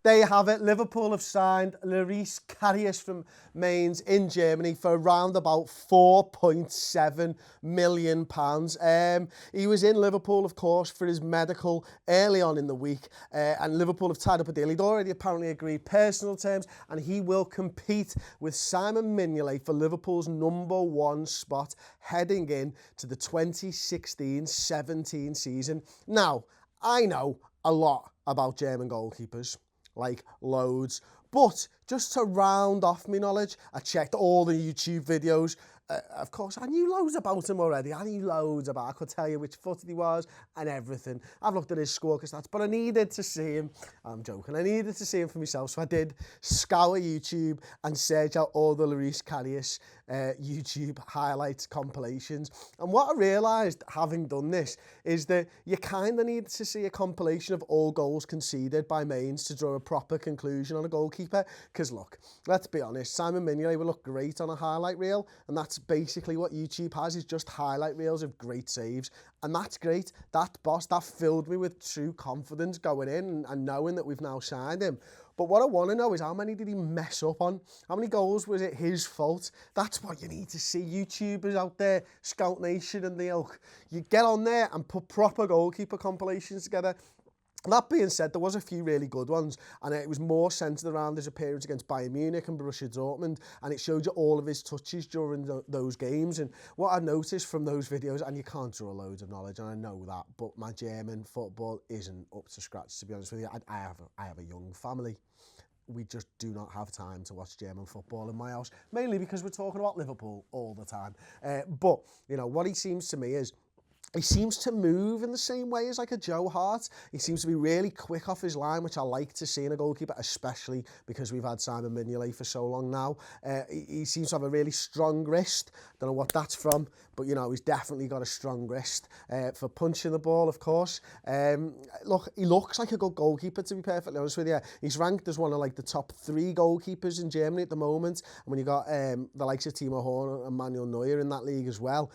There you have it. Liverpool have signed Loris Karius from Mainz in Germany for around about £4.7 million. He was in Liverpool, of course, for his medical early on in the week, and Liverpool have tied up a deal. He'd already apparently agreed personal terms, and he will compete with Simon Mignolet for Liverpool's #1 spot heading in to the 2016-17 season. Now, I know a lot about German goalkeepers, like loads, but just to round off my knowledge, I checked all the YouTube videos. Of course, I knew loads about him already. I could tell you which footed he was and everything. I've looked at his score stats, but I needed to see him. I'm joking. I needed to see him for myself. So I did scour YouTube and search out all the Loris Karius YouTube highlights compilations. And what I realised, having done this, is that you kind of need to see a compilation of all goals conceded by Mainz to draw a proper conclusion on a goalkeeper. Because look, let's be honest, Simon Mignolet will look great on a highlight reel, and that's basically what YouTube has, is just highlight reels of great saves. And that's great. That filled me with true confidence going in and knowing that we've now signed him. But what I want to know is, how many did he mess up on? How many goals was it his fault? That's what you need to see. YouTubers out there, Scout Nation and the ilk, you get on there and put proper goalkeeper compilations together. That being said, there was a few really good ones, and it was more centred around his appearance against Bayern Munich and Borussia Dortmund, and it showed you all of his touches during those games. And what I noticed from those videos, and you can't draw loads of knowledge, and I know that, but my German football isn't up to scratch, to be honest with you. I have a young family. We just do not have time to watch German football in my house, mainly because we're talking about Liverpool all the time. But, you know, what he seems to me is, he seems to move in the same way as like a Joe Hart. He seems to be really quick off his line, which I like to see in a goalkeeper, especially because we've had Simon Mignolet for so long now. He seems to have a really strong wrist. Don't know what that's from, but, you know, he's definitely got a strong wrist for punching the ball, of course. Look, he looks like a good goalkeeper, to be perfectly honest with you. He's ranked as one of like the top 3 goalkeepers in Germany at the moment. And when you got the likes of Timo Horn and Manuel Neuer in that league as well,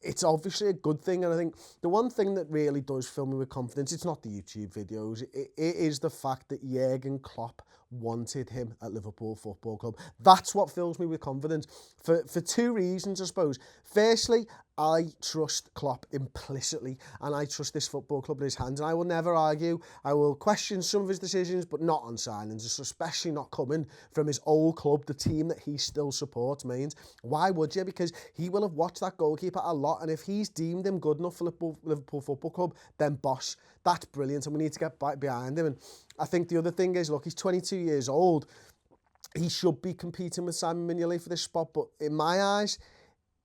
it's obviously a good thing. And I think the one thing that really does fill me with confidence, it's not the YouTube videos, it is the fact that Jurgen Klopp wanted him at Liverpool Football Club. That's what fills me with confidence for 2 reasons, I suppose. Firstly, I trust Klopp implicitly, and I trust this football club in his hands, and I will never argue. I will question some of his decisions, but not on signings, especially not coming from his old club, the team that he still supports, Mainz. Why would you? Because he will have watched that goalkeeper a lot, and if he's deemed him good enough for Liverpool Football Club, then boss, that's brilliant, and we need to get back behind him. And I think the other thing is, look, he's 22 years old. He should be competing with Simon Mignolet for this spot, but in my eyes,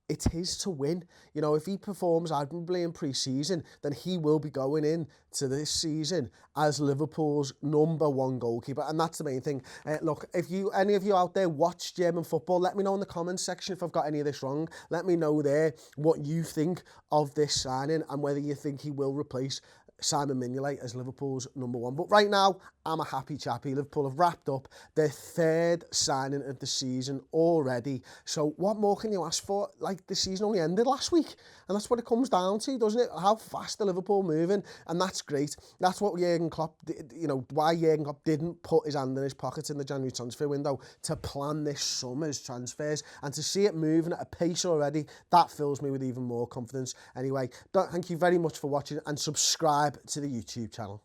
it's his to win. You know, if he performs admirably in pre-season, then he will be going in to this season as Liverpool's #1 goalkeeper, and that's the main thing. Look, if any of you out there watch German football, let me know in the comments section if I've got any of this wrong. Let me know there what you think of this signing and whether you think he will replace Simon Mignolet as Liverpool's #1. But right now, I'm a happy chappy. Liverpool have wrapped up their 3rd signing of the season already. So what more can you ask for? Like, the season only ended last week, and that's what it comes down to, doesn't it? How fast are Liverpool moving? And that's great. That's what Jurgen Klopp, you know, why Jurgen Klopp didn't put his hand in his pocket in the January transfer window to plan this summer's transfers, and to see it moving at a pace already, that fills me with even more confidence. Anyway, thank you very much for watching, and subscribe to the YouTube channel.